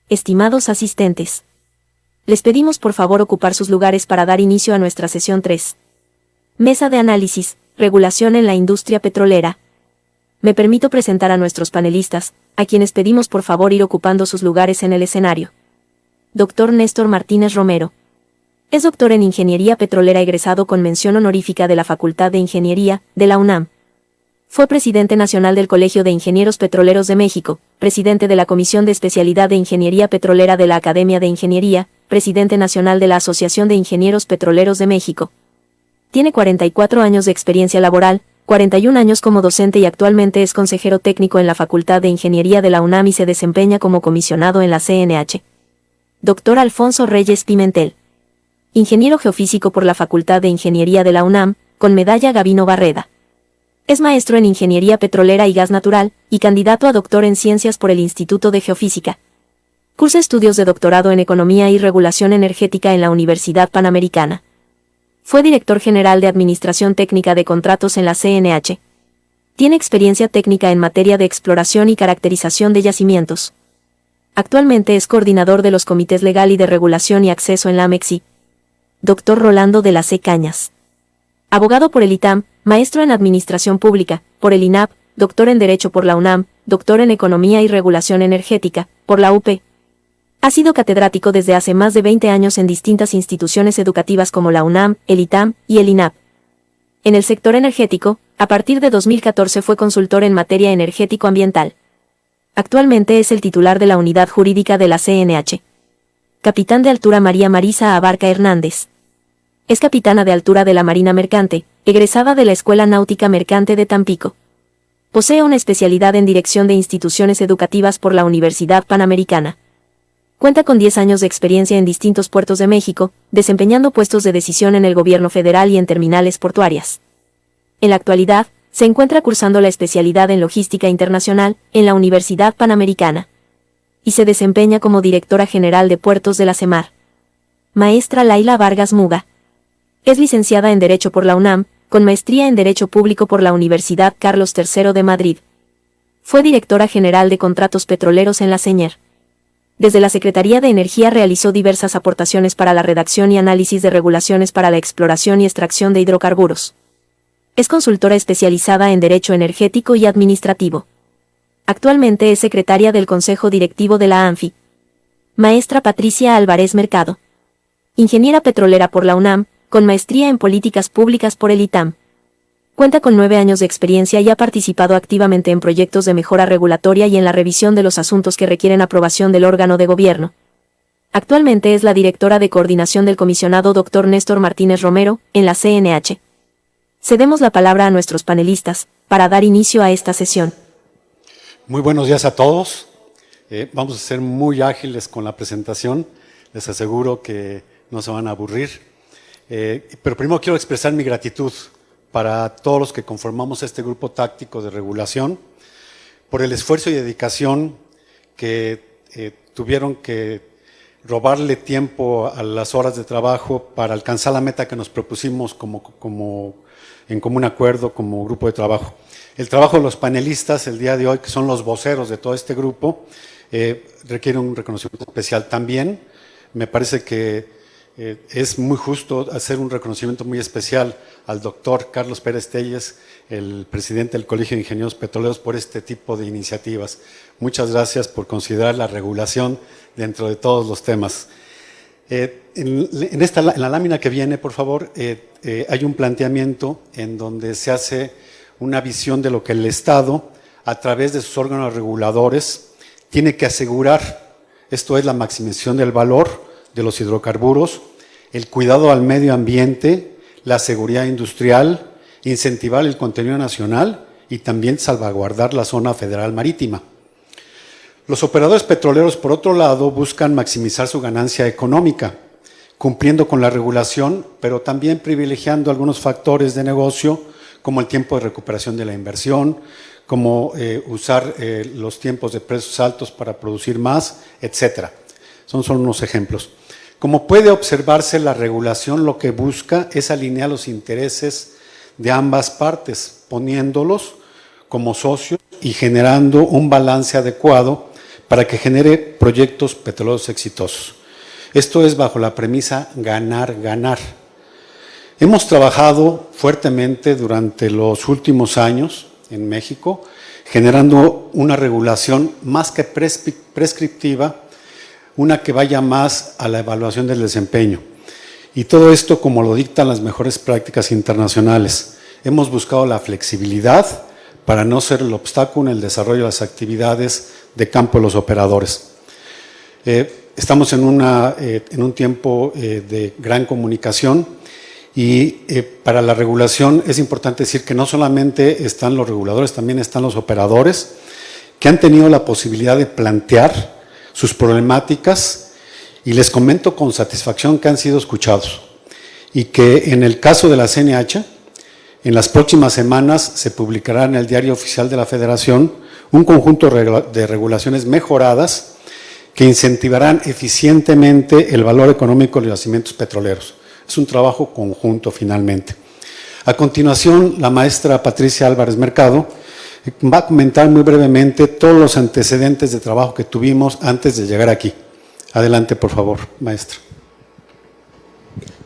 Estimados asistentes, les pedimos por favor ocupar sus lugares para dar inicio a nuestra sesión 3. Mesa de análisis, regulación en la industria petrolera. Me permito presentar a nuestros panelistas, a quienes pedimos por favor ir ocupando sus lugares en el escenario. Dr. Néstor Martínez Romero. Es doctor en Ingeniería Petrolera egresado con mención honorífica de la Facultad de Ingeniería, de la UNAM. Fue presidente nacional del Colegio de Ingenieros Petroleros de México, presidente de la Comisión de Especialidad de Ingeniería Petrolera de la Academia de Ingeniería, presidente nacional de la Asociación de Ingenieros Petroleros de México. Tiene 44 años de experiencia laboral, 41 años como docente y actualmente es consejero técnico en la Facultad de Ingeniería de la UNAM y se desempeña como comisionado en la CNH. Dr. Alfonso Reyes Pimentel. Ingeniero geofísico por la Facultad de Ingeniería de la UNAM, con medalla Gavino Barreda. Es maestro en Ingeniería Petrolera y Gas Natural, y candidato a doctor en Ciencias por el Instituto de Geofísica. Cursa estudios de doctorado en Economía y Regulación Energética en la Universidad Panamericana. Fue director general de Administración Técnica de Contratos en la CNH. Tiene experiencia técnica en materia de exploración y caracterización de yacimientos. Actualmente es coordinador de los comités legal y de regulación y acceso en la AMEXI. Dr. Rolando de la C. Cañas. Abogado por el ITAM, maestro en Administración Pública, por el INAP, doctor en Derecho por la UNAM, doctor en Economía y Regulación Energética, por la UP. Ha sido catedrático desde hace más de 20 años en distintas instituciones educativas como la UNAM, el ITAM y el INAP. En el sector energético, a partir de 2014 fue consultor en materia energético-ambiental. Actualmente es el titular de la Unidad Jurídica de la CNH. Capitán de Altura María Marisa Abarca Hernández. Es capitana de altura de la Marina Mercante, egresada de la Escuela Náutica Mercante de Tampico. Posee una especialidad en Dirección de Instituciones Educativas por la Universidad Panamericana. Cuenta con 10 años de experiencia en distintos puertos de México, desempeñando puestos de decisión en el gobierno federal y en terminales portuarias. En la actualidad, se encuentra cursando la especialidad en Logística Internacional en la Universidad Panamericana. Y se desempeña como directora general de puertos de la CEMAR. Maestra Laila Vargas Muga. Es licenciada en Derecho por la UNAM, con maestría en Derecho Público por la Universidad Carlos III de Madrid. Fue directora general de Contratos Petroleros en la CENER. Desde la Secretaría de Energía realizó diversas aportaciones para la redacción y análisis de regulaciones para la exploración y extracción de hidrocarburos. Es consultora especializada en Derecho Energético y Administrativo. Actualmente es secretaria del Consejo Directivo de la ANFI. Maestra Patricia Álvarez Mercado. Ingeniera petrolera por la UNAM, con maestría en Políticas Públicas por el ITAM. Cuenta con 9 años de experiencia y ha participado activamente en proyectos de mejora regulatoria y en la revisión de los asuntos que requieren aprobación del órgano de gobierno. Actualmente es la directora de coordinación del comisionado Dr. Néstor Martínez Romero, en la CNH. Cedemos la palabra a nuestros panelistas, para dar inicio a esta sesión. Muy buenos días a todos. Vamos a ser muy ágiles con la presentación. Les aseguro que no se van a aburrir. Pero primero quiero expresar mi gratitud para todos los que conformamos este grupo táctico de regulación por el esfuerzo y dedicación que tuvieron que robarle tiempo a las horas de trabajo para alcanzar la meta que nos propusimos en común acuerdo como grupo de trabajo. El trabajo de los panelistas el día de hoy, que son los voceros de todo este grupo, requiere un reconocimiento especial también. Me parece que es muy justo hacer un reconocimiento muy especial al doctor Carlos Pérez Telles, el presidente del Colegio de Ingenieros Petroleros, por este tipo de iniciativas. Muchas gracias por considerar la regulación dentro de todos los temas. En la lámina que viene, por favor, hay un planteamiento en donde se hace una visión de lo que el Estado, a través de sus órganos reguladores, tiene que asegurar. Esto es la maximización del valor de los hidrocarburos, el cuidado al medio ambiente, la seguridad industrial, incentivar el contenido nacional y también salvaguardar la zona federal marítima. Los operadores petroleros, por otro lado, buscan maximizar su ganancia económica, cumpliendo con la regulación, pero también privilegiando algunos factores de negocio, como el tiempo de recuperación de la inversión, como usar los tiempos de precios altos para producir más, etcétera. Son solo unos ejemplos. Como puede observarse, la regulación lo que busca es alinear los intereses de ambas partes, poniéndolos como socios y generando un balance adecuado para que genere proyectos petroleros exitosos. Esto es bajo la premisa ganar, ganar. Hemos trabajado fuertemente durante los últimos años en México, generando una regulación más que prescriptiva, una que vaya más a la evaluación del desempeño. Y todo esto como lo dictan las mejores prácticas internacionales. Hemos buscado la flexibilidad para no ser el obstáculo en el desarrollo de las actividades de campo de los operadores. Estamos en un tiempo de gran comunicación y para la regulación es importante decir que no solamente están los reguladores, también están los operadores que han tenido la posibilidad de plantear sus problemáticas y les comento con satisfacción que han sido escuchados y que en el caso de la CNH, en las próximas semanas se publicará en el Diario Oficial de la Federación un conjunto de regulaciones mejoradas que incentivarán eficientemente el valor económico de los yacimientos petroleros. Es un trabajo conjunto finalmente. A continuación, la maestra Patricia Álvarez Mercado va a comentar muy brevemente todos los antecedentes de trabajo que tuvimos antes de llegar aquí. Adelante, por favor, maestra.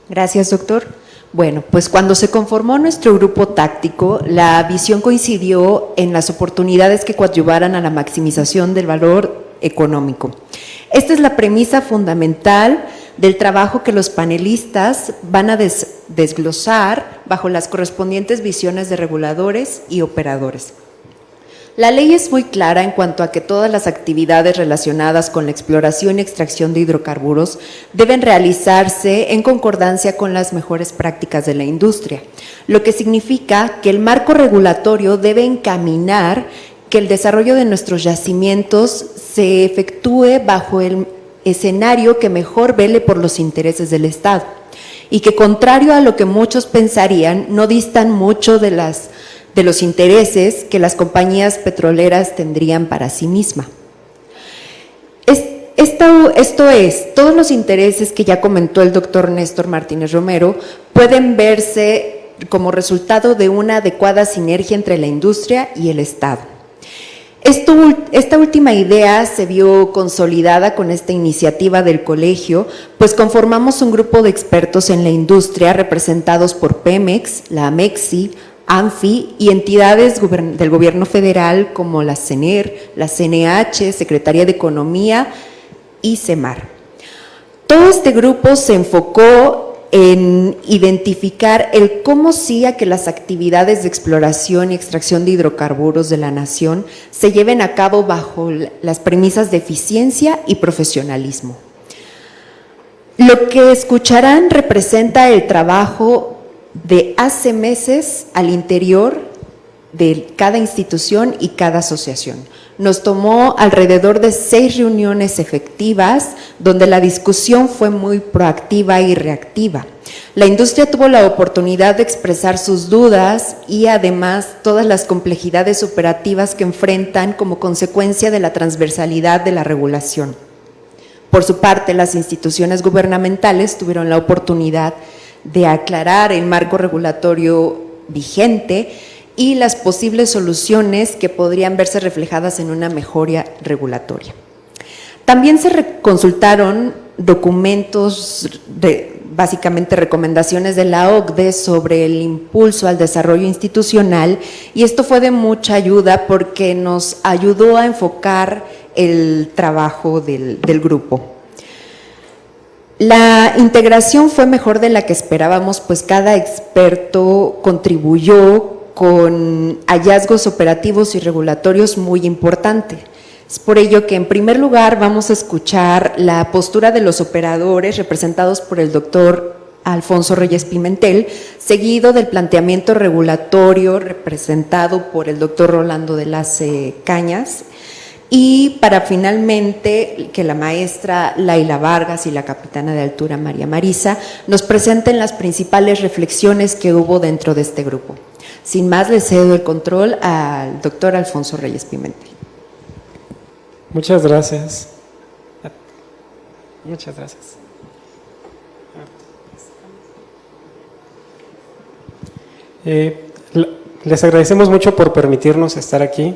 Gracias, doctor. Bueno, pues cuando se conformó nuestro grupo táctico, la visión coincidió en las oportunidades que coadyuvaran a la maximización del valor económico. Esta es la premisa fundamental del trabajo que los panelistas van a desglosar bajo las correspondientes visiones de reguladores y operadores. La ley es muy clara en cuanto a que todas las actividades relacionadas con la exploración y extracción de hidrocarburos deben realizarse en concordancia con las mejores prácticas de la industria, lo que significa que el marco regulatorio debe encaminar que el desarrollo de nuestros yacimientos se efectúe bajo el escenario que mejor vele por los intereses del Estado y que, contrario a lo que muchos pensarían, no distan mucho de los intereses que las compañías petroleras tendrían para sí misma. Esto es, todos los intereses que ya comentó el doctor Néstor Martínez Romero pueden verse como resultado de una adecuada sinergia entre la industria y el Estado. Esta última idea se vio consolidada con esta iniciativa del colegio, pues conformamos un grupo de expertos en la industria representados por Pemex, la AMEXI, ANFI y entidades del gobierno federal como la CENER, la CNH, Secretaría de Economía y CEMAR. Todo este grupo se enfocó en identificar el cómo sí a que las actividades de exploración y extracción de hidrocarburos de la nación se lleven a cabo bajo las premisas de eficiencia y profesionalismo. Lo que escucharán representa el trabajo de hace meses al interior de cada institución y cada asociación. Nos tomó alrededor de 6 reuniones efectivas, donde la discusión fue muy proactiva y reactiva. La industria tuvo la oportunidad de expresar sus dudas y además todas las complejidades operativas que enfrentan como consecuencia de la transversalidad de la regulación. Por su parte, las instituciones gubernamentales tuvieron la oportunidad de aclarar el marco regulatorio vigente y las posibles soluciones que podrían verse reflejadas en una mejora regulatoria. También se consultaron documentos, básicamente recomendaciones de la OCDE sobre el impulso al desarrollo institucional, y esto fue de mucha ayuda porque nos ayudó a enfocar el trabajo del grupo. La integración fue mejor de la que esperábamos, pues cada experto contribuyó con hallazgos operativos y regulatorios muy importantes. Es por ello que en primer lugar vamos a escuchar la postura de los operadores representados por el doctor Alfonso Reyes Pimentel, seguido del planteamiento regulatorio representado por el doctor Rolando de Lace Cañas, y para finalmente que la maestra Laila Vargas y la capitana de altura María Marisa nos presenten las principales reflexiones que hubo dentro de este grupo. Sin más, le cedo el control al doctor Alfonso Reyes Pimentel. Muchas gracias. Muchas gracias. Les agradecemos mucho por permitirnos estar aquí.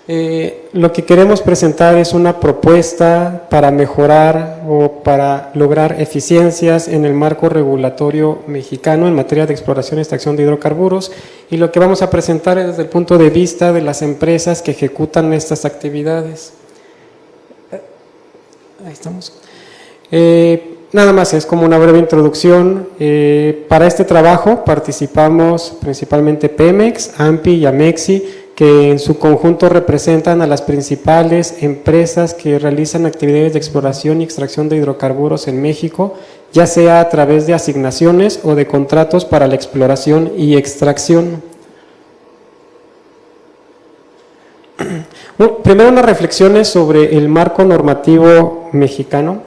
Lo que queremos presentar es una propuesta para mejorar o para lograr eficiencias en el marco regulatorio mexicano en materia de exploración y extracción de hidrocarburos, y lo que vamos a presentar es desde el punto de vista de las empresas que ejecutan estas actividades. Ahí estamos. Nada más, es como una breve introducción. Para este trabajo participamos principalmente Pemex, AMPI y Amexi, que en su conjunto representan a las principales empresas que realizan actividades de exploración y extracción de hidrocarburos en México, ya sea a través de asignaciones o de contratos para la exploración y extracción. Primero, unas reflexiones sobre el marco normativo mexicano.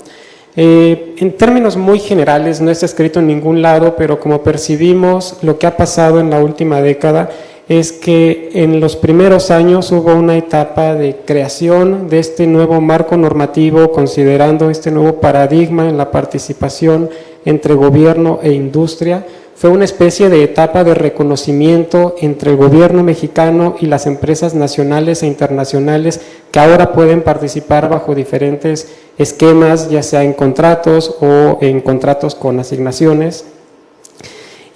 En términos muy generales, no está escrito en ningún lado, pero como percibimos lo que ha pasado en la última década, es que en los primeros años hubo una etapa de creación de este nuevo marco normativo, considerando este nuevo paradigma en la participación entre gobierno e industria. Fue una especie de etapa de reconocimiento entre el gobierno mexicano y las empresas nacionales e internacionales que ahora pueden participar bajo diferentes esquemas, ya sea en contratos o en contratos con asignaciones.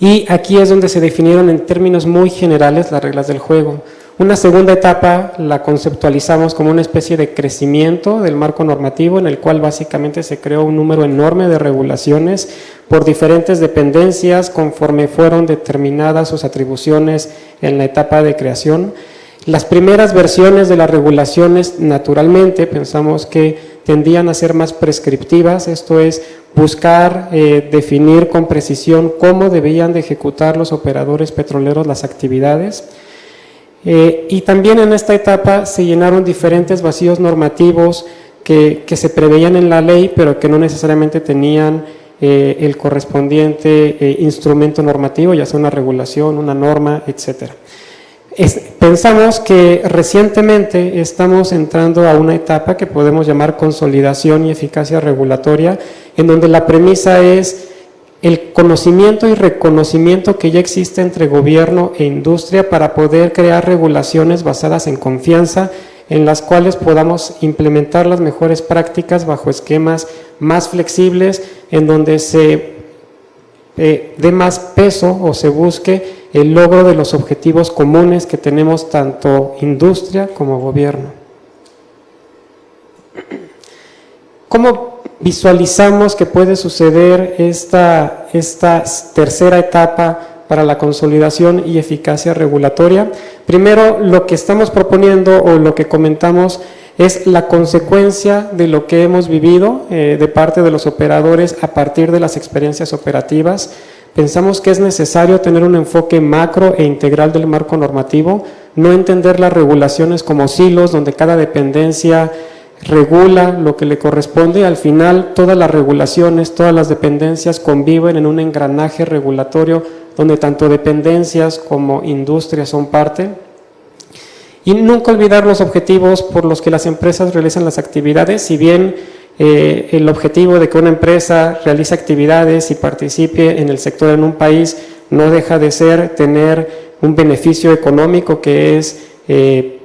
Y aquí es donde se definieron en términos muy generales las reglas del juego. Una segunda etapa la conceptualizamos como una especie de crecimiento del marco normativo, en el cual básicamente se creó un número enorme de regulaciones por diferentes dependencias conforme fueron determinadas sus atribuciones en la etapa de creación. Las primeras versiones de las regulaciones, naturalmente, pensamos que tendían a ser más prescriptivas, esto es, buscar definir con precisión cómo debían de ejecutar los operadores petroleros las actividades. Y también en esta etapa se llenaron diferentes vacíos normativos que se preveían en la ley, pero que no necesariamente tenían el correspondiente instrumento normativo, ya sea una regulación, una norma, etcétera. Pensamos que recientemente estamos entrando a una etapa que podemos llamar consolidación y eficacia regulatoria, en donde la premisa es el conocimiento y reconocimiento que ya existe entre gobierno e industria para poder crear regulaciones basadas en confianza, en las cuales podamos implementar las mejores prácticas bajo esquemas más flexibles, en donde se dé más peso o se busque el logro de los objetivos comunes que tenemos tanto industria como gobierno. ¿Cómo visualizamos que puede suceder esta tercera etapa para la consolidación y eficacia regulatoria? Primero, lo que estamos proponiendo o lo que comentamos es la consecuencia de lo que hemos vivido de parte de los operadores a partir de las experiencias operativas. Pensamos que es necesario tener un enfoque macro e integral del marco normativo, no entender las regulaciones como silos donde cada dependencia regula lo que le corresponde. Al final, todas las regulaciones, todas las dependencias conviven en un engranaje regulatorio donde tanto dependencias como industrias son parte. Y nunca olvidar los objetivos por los que las empresas realizan las actividades. Si bien el objetivo de que una empresa realice actividades y participe en el sector en un país no deja de ser tener un beneficio económico, que es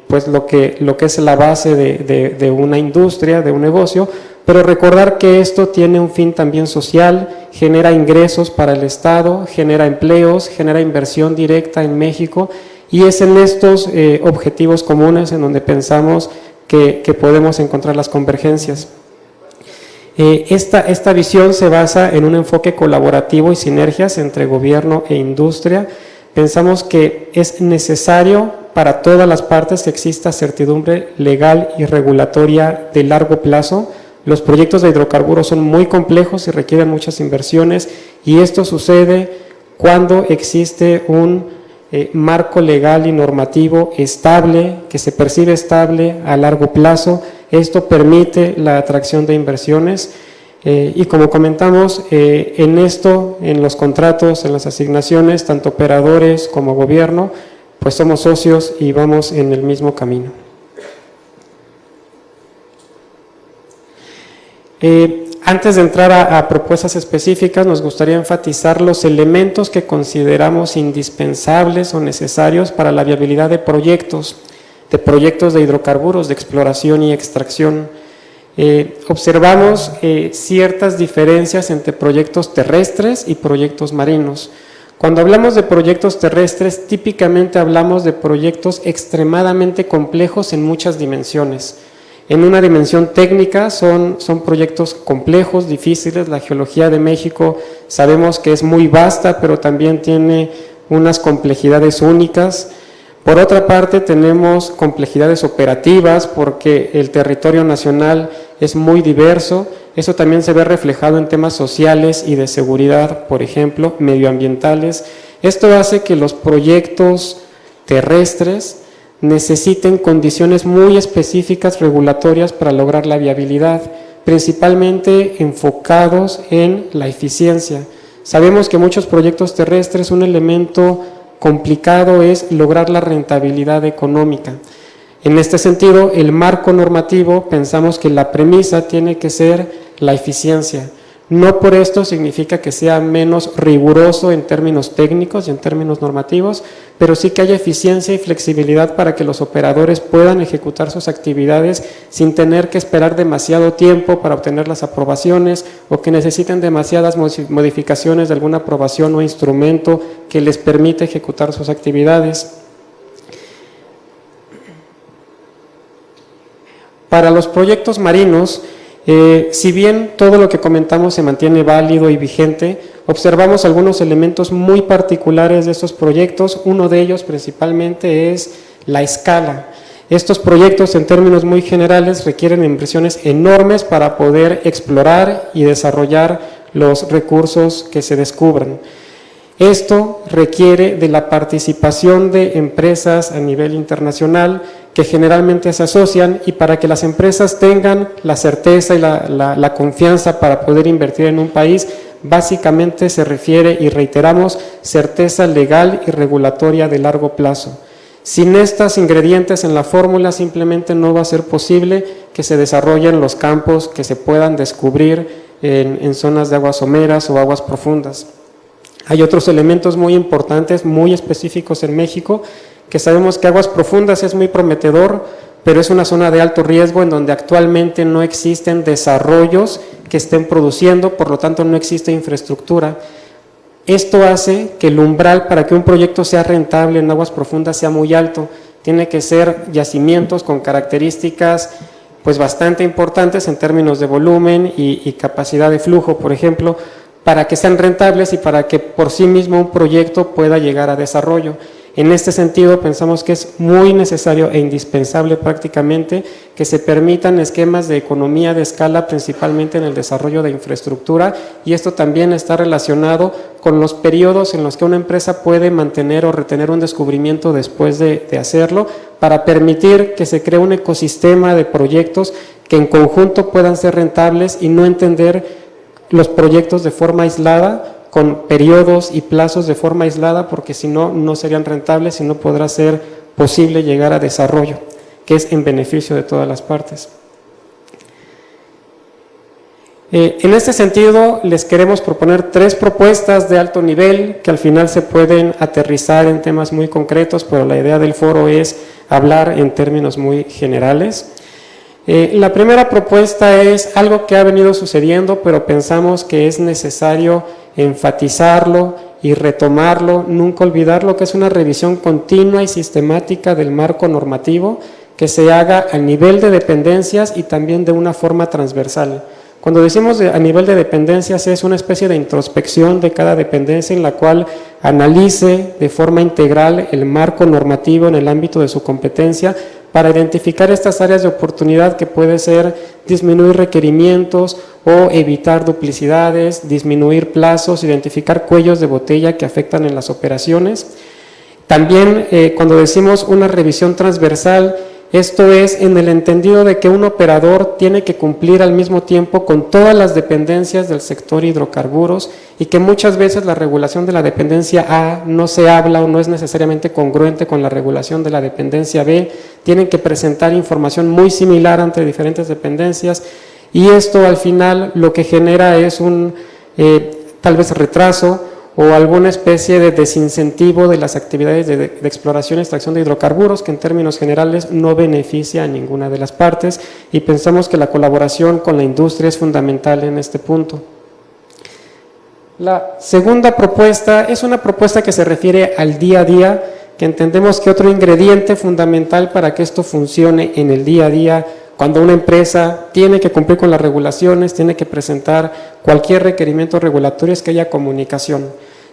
pues lo que es la base de una industria, de un negocio, pero recordar que esto tiene un fin también social, genera ingresos para el Estado, genera empleos, genera inversión directa en México, y es en estos objetivos comunes en donde pensamos que podemos encontrar las convergencias. Esta visión se basa en un enfoque colaborativo y sinergias entre gobierno e industria. Pensamos que es necesario para todas las partes que exista certidumbre legal y regulatoria de largo plazo. Los proyectos de hidrocarburos son muy complejos y requieren muchas inversiones, y esto sucede cuando existe un marco legal y normativo estable, que se percibe estable a largo plazo. Esto permite la atracción de inversiones y, como comentamos, en los contratos, en las asignaciones, tanto operadores como gobierno, pues somos socios y vamos en el mismo camino. Antes de entrar a propuestas específicas, nos gustaría enfatizar los elementos que consideramos indispensables o necesarios para la viabilidad de proyectos. de proyectos de hidrocarburos, de exploración y extracción. Observamos ciertas diferencias entre proyectos terrestres y proyectos marinos. Cuando hablamos de proyectos terrestres, típicamente hablamos de proyectos extremadamente complejos en muchas dimensiones. En una dimensión técnica son proyectos complejos, difíciles. La geología de México sabemos que es muy vasta, pero también tiene unas complejidades únicas. Por otra parte, tenemos complejidades operativas porque el territorio nacional es muy diverso. Eso también se ve reflejado en temas sociales y de seguridad, por ejemplo, medioambientales. Esto hace que los proyectos terrestres necesiten condiciones muy específicas regulatorias para lograr la viabilidad, principalmente enfocados en la eficiencia. Sabemos que muchos proyectos terrestres, un elemento complicado es lograr la rentabilidad económica. En este sentido, el marco normativo, pensamos que la premisa tiene que ser la eficiencia. No por esto significa que sea menos riguroso en términos técnicos y en términos normativos, pero sí que haya eficiencia y flexibilidad para que los operadores puedan ejecutar sus actividades sin tener que esperar demasiado tiempo para obtener las aprobaciones o que necesiten demasiadas modificaciones de alguna aprobación o instrumento que les permita ejecutar sus actividades. Para los proyectos marinos, si bien todo lo que comentamos se mantiene válido y vigente, observamos algunos elementos muy particulares de estos proyectos. Uno de ellos principalmente es la escala. Estos proyectos, en términos muy generales, requieren inversiones enormes para poder explorar y desarrollar los recursos que se descubran. Esto requiere de la participación de empresas a nivel internacional que generalmente se asocian, y para que las empresas tengan la certeza y la confianza para poder invertir en un país, básicamente se refiere, y reiteramos, certeza legal y regulatoria de largo plazo. Sin estos ingredientes en la fórmula simplemente no va a ser posible que se desarrollen los campos que se puedan descubrir en zonas de aguas someras o aguas profundas. Hay otros elementos muy importantes, muy específicos en México, que sabemos que aguas profundas es muy prometedor, pero es una zona de alto riesgo en donde actualmente no existen desarrollos que estén produciendo, por lo tanto no existe infraestructura. Esto hace que el umbral para que un proyecto sea rentable en aguas profundas sea muy alto. Tiene que ser yacimientos con características pues bastante importantes en términos de volumen y capacidad de flujo, por ejemplo, para que sean rentables y para que por sí mismo un proyecto pueda llegar a desarrollo. En este sentido, pensamos que es muy necesario e indispensable prácticamente que se permitan esquemas de economía de escala, principalmente en el desarrollo de infraestructura, y esto también está relacionado con los periodos en los que una empresa puede mantener o retener un descubrimiento después de hacerlo, para permitir que se cree un ecosistema de proyectos que en conjunto puedan ser rentables y no entender los proyectos de forma aislada, con periodos y plazos de forma aislada, porque si no, no serían rentables y no podrá ser posible llegar a desarrollo, que es en beneficio de todas las partes. En este sentido, les queremos proponer 3 propuestas de alto nivel que al final se pueden aterrizar en temas muy concretos, pero la idea del foro es hablar en términos muy generales. La primera propuesta es algo que ha venido sucediendo, pero pensamos que es necesario enfatizarlo y retomarlo, nunca olvidarlo, que es una revisión continua y sistemática del marco normativo que se haga a nivel de dependencias y también de una forma transversal. Cuando decimos a nivel de dependencias es una especie de introspección de cada dependencia en la cual analice de forma integral el marco normativo en el ámbito de su competencia para identificar estas áreas de oportunidad que puede ser disminuir requerimientos o evitar duplicidades, disminuir plazos, identificar cuellos de botella que afectan en las operaciones. También cuando decimos una revisión transversal, esto es en el entendido de que un operador tiene que cumplir al mismo tiempo con todas las dependencias del sector hidrocarburos y que muchas veces la regulación de la dependencia A no se habla o no es necesariamente congruente con la regulación de la dependencia B, tienen que presentar información muy similar entre diferentes dependencias y esto al final lo que genera es un tal vez retraso o alguna especie de desincentivo de las actividades de exploración y extracción de hidrocarburos, que en términos generales no beneficia a ninguna de las partes, y pensamos que la colaboración con la industria es fundamental en este punto. La segunda propuesta es una propuesta que se refiere al día a día, que entendemos que otro ingrediente fundamental para que esto funcione en el día a día, cuando una empresa tiene que cumplir con las regulaciones, tiene que presentar cualquier requerimiento regulatorio, es que haya comunicación.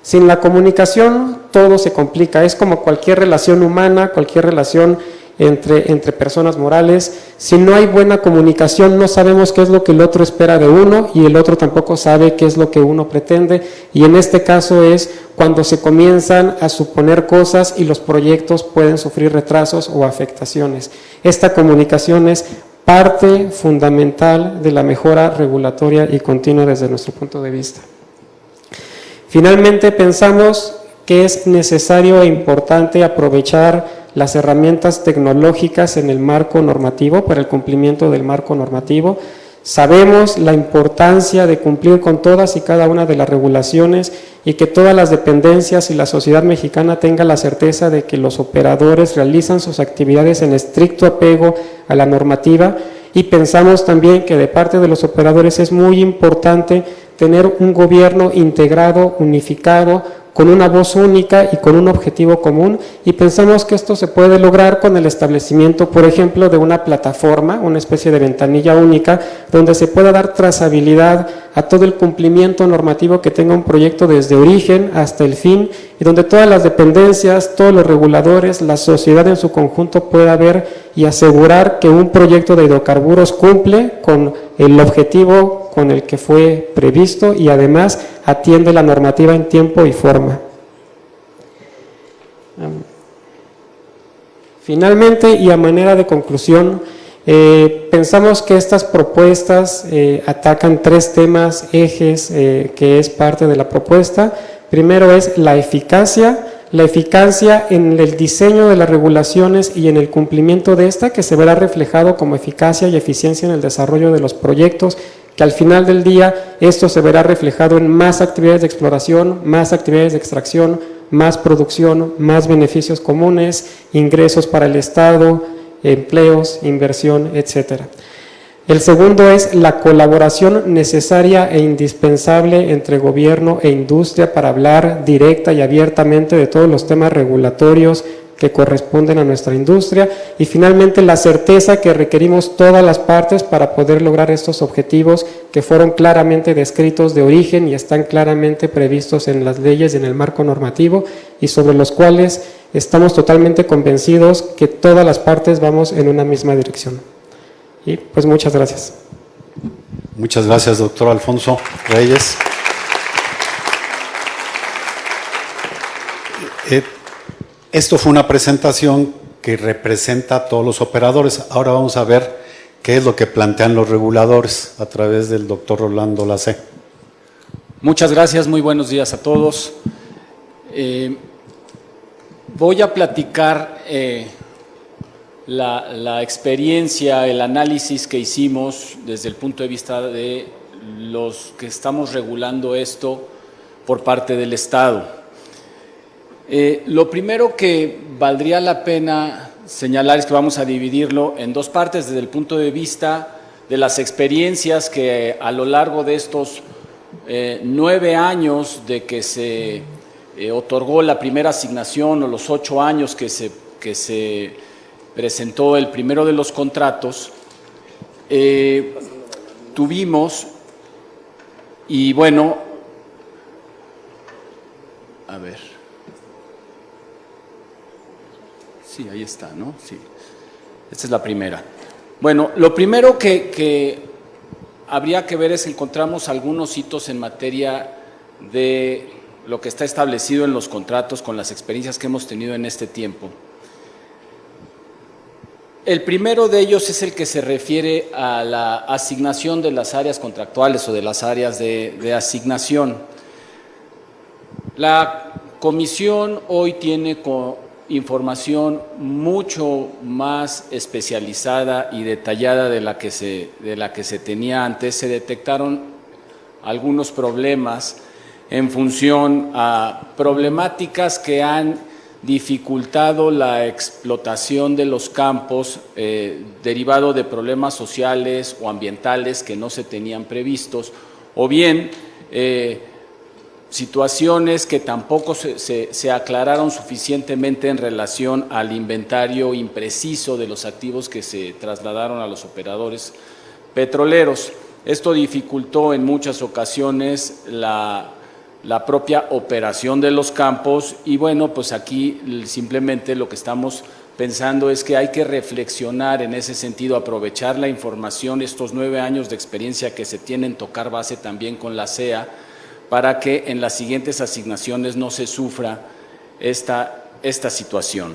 Sin la comunicación todo se complica, es como cualquier relación humana, cualquier relación entre personas morales. Si no hay buena comunicación, no sabemos qué es lo que el otro espera de uno y el otro tampoco sabe qué es lo que uno pretende, y en este caso es cuando se comienzan a suponer cosas y los proyectos pueden sufrir retrasos o afectaciones. Esta comunicación es parte fundamental de la mejora regulatoria y continua desde nuestro punto de vista. Finalmente, pensamos que es necesario e importante aprovechar las herramientas tecnológicas en el marco normativo para el cumplimiento del marco normativo. Sabemos la importancia de cumplir con todas y cada una de las regulaciones y que todas las dependencias y la sociedad mexicana tenga la certeza de que los operadores realizan sus actividades en estricto apego a la normativa, y pensamos también que de parte de los operadores es muy importante tener un gobierno integrado, unificado, con una voz única y con un objetivo común, y pensamos que esto se puede lograr con el establecimiento, por ejemplo, de una plataforma, una especie de ventanilla única, donde se pueda dar trazabilidad a todo el cumplimiento normativo que tenga un proyecto desde origen hasta el fin, y donde todas las dependencias, todos los reguladores, la sociedad en su conjunto pueda ver y asegurar que un proyecto de hidrocarburos cumple con el objetivo con el que fue previsto y además atiende la normativa en tiempo y forma. Finalmente, y a manera de conclusión, pensamos que estas propuestas atacan tres temas, ejes, que es parte de la propuesta. Primero es la eficacia en el diseño de las regulaciones y en el cumplimiento de esta, que se verá reflejado como eficacia y eficiencia en el desarrollo de los proyectos, que al final del día esto se verá reflejado en más actividades de exploración, más actividades de extracción, más producción, más beneficios comunes, ingresos para el Estado, empleos, inversión, etcétera. El segundo es la colaboración necesaria e indispensable entre gobierno e industria para hablar directa y abiertamente de todos los temas regulatorios que corresponden a nuestra industria, y finalmente la certeza que requerimos todas las partes para poder lograr estos objetivos que fueron claramente descritos de origen y están claramente previstos en las leyes y en el marco normativo, y sobre los cuales estamos totalmente convencidos que todas las partes vamos en una misma dirección. Y pues muchas gracias. Muchas gracias, doctor Alfonso Reyes. Esto fue una presentación que representa a todos los operadores. Ahora vamos a ver qué es lo que plantean los reguladores a través del doctor Rolando Lacé. Muchas gracias, muy buenos días a todos. Voy a platicar la experiencia, el análisis que hicimos desde el punto de vista de los que estamos regulando esto por parte del Estado. Lo primero que valdría la pena señalar es que vamos a dividirlo en dos partes desde el punto de vista de las experiencias que a lo largo de estos 9 años de que se otorgó la primera asignación, o los 8 años que se presentó el primero de los contratos, tuvimos, y bueno, a ver. Sí, ahí está, ¿no? Sí. Esta es la primera. Bueno, lo primero que habría que ver es que encontramos algunos hitos en materia de lo que está establecido en los contratos con las experiencias que hemos tenido en este tiempo. El primero de ellos es el que se refiere a la asignación de las áreas contractuales o de las áreas de asignación. La comisión hoy tiene información mucho más especializada y detallada de la que se tenía antes. Se detectaron algunos problemas en función a problemáticas que han dificultado la explotación de los campos derivado de problemas sociales o ambientales que no se tenían previstos, o bien situaciones que tampoco se aclararon suficientemente en relación al inventario impreciso de los activos que se trasladaron a los operadores petroleros. Esto dificultó en muchas ocasiones la propia operación de los campos y bueno, pues aquí simplemente lo que estamos pensando es que hay que reflexionar en ese sentido, aprovechar la información, estos 9 años de experiencia que se tienen, tocar base también con la CEA, para que en las siguientes asignaciones no se sufra esta situación.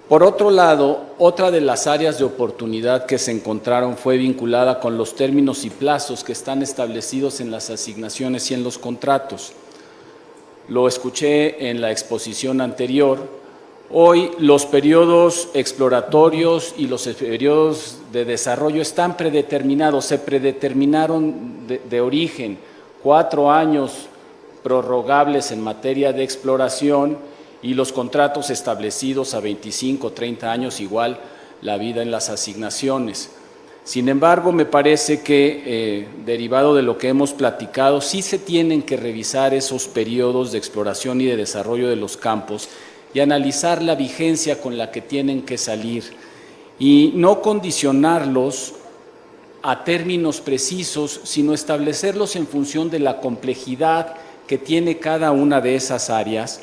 Por otro lado, otra de las áreas de oportunidad que se encontraron fue vinculada con los términos y plazos que están establecidos en las asignaciones y en los contratos. Lo escuché en la exposición anterior. Hoy los periodos exploratorios y los periodos de desarrollo están predeterminados, se predeterminaron de origen, 4 años prorrogables en materia de exploración y los contratos establecidos a 25, 30 años, igual la vida en las asignaciones. Sin embargo, me parece que, derivado de lo que hemos platicado, sí se tienen que revisar esos periodos de exploración y de desarrollo de los campos y analizar la vigencia con la que tienen que salir y no condicionarlos a términos precisos, sino establecerlos en función de la complejidad que tiene cada una de esas áreas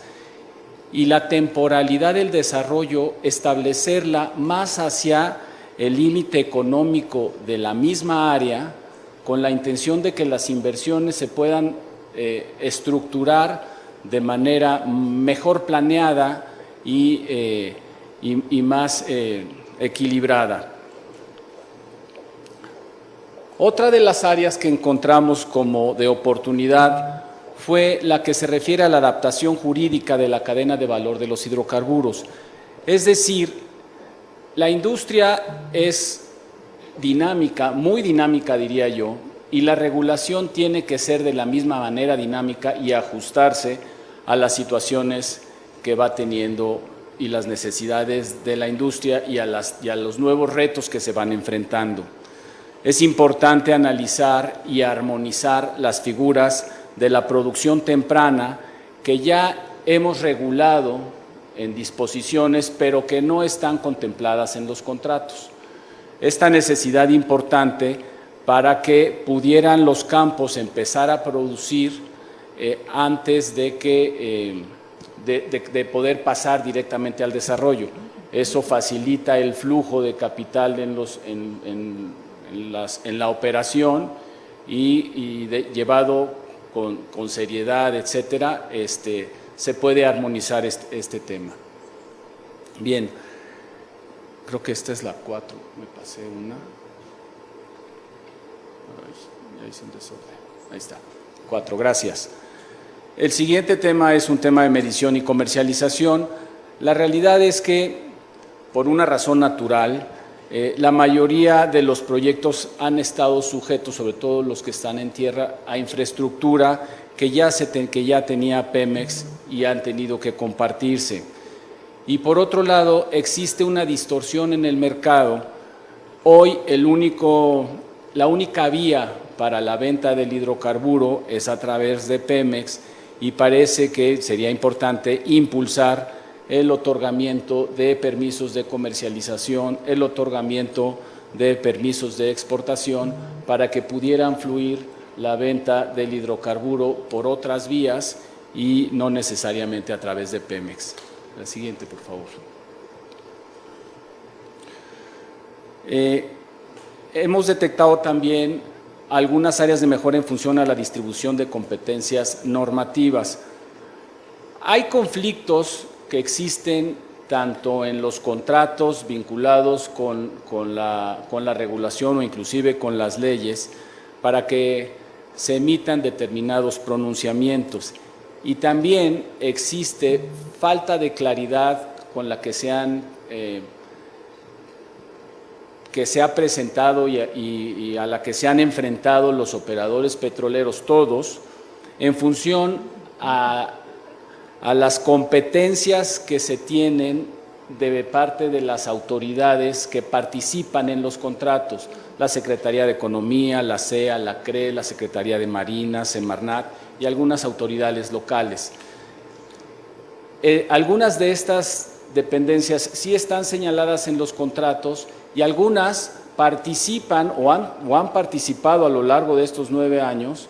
y la temporalidad del desarrollo, establecerla más hacia el límite económico de la misma área, con la intención de que las inversiones se puedan estructurar de manera mejor planeada y más equilibrada. Otra de las áreas que encontramos como de oportunidad fue la que se refiere a la adaptación jurídica de la cadena de valor de los hidrocarburos. Es decir, la industria es dinámica, muy dinámica diría yo, y la regulación tiene que ser de la misma manera dinámica y ajustarse a las situaciones que va teniendo y las necesidades de la industria y a los nuevos retos que se van enfrentando. Es importante analizar y armonizar las figuras de la producción temprana que ya hemos regulado en disposiciones, pero que no están contempladas en los contratos. Esta necesidad importante para que pudieran los campos empezar a producir antes de poder pasar directamente al desarrollo. Eso facilita el flujo de capital en la operación y llevado con seriedad, etcétera, se puede armonizar este tema. Bien, creo que esta es la 4, me pasé una. Ya hice un desorden. Ahí está, 4, gracias. El siguiente tema es un tema de medición y comercialización. La realidad es que, por una razón natural, la mayoría de los proyectos han estado sujetos, sobre todo los que están en tierra, a infraestructura que ya tenía Pemex y han tenido que compartirse. Y por otro lado, existe una distorsión en el mercado. Hoy la única vía para la venta del hidrocarburo es a través de Pemex y parece que sería importante impulsar el otorgamiento de permisos de comercialización, el otorgamiento de permisos de exportación para que pudieran fluir la venta del hidrocarburo por otras vías y no necesariamente a través de Pemex. La siguiente, por favor. Hemos detectado también algunas áreas de mejora en función a la distribución de competencias normativas. Hay conflictos que existen tanto en los contratos vinculados con la regulación o inclusive con las leyes para que se emitan determinados pronunciamientos. Y también existe falta de claridad con la que se han que se ha presentado y a la que se han enfrentado los operadores petroleros todos, en función a las competencias que se tienen de parte de las autoridades que participan en los contratos, la Secretaría de Economía, la CEA, la CRE, la Secretaría de Marina, Semarnat y algunas autoridades locales. Algunas de estas dependencias sí están señaladas en los contratos y algunas participan o han participado a lo largo de estos 9 años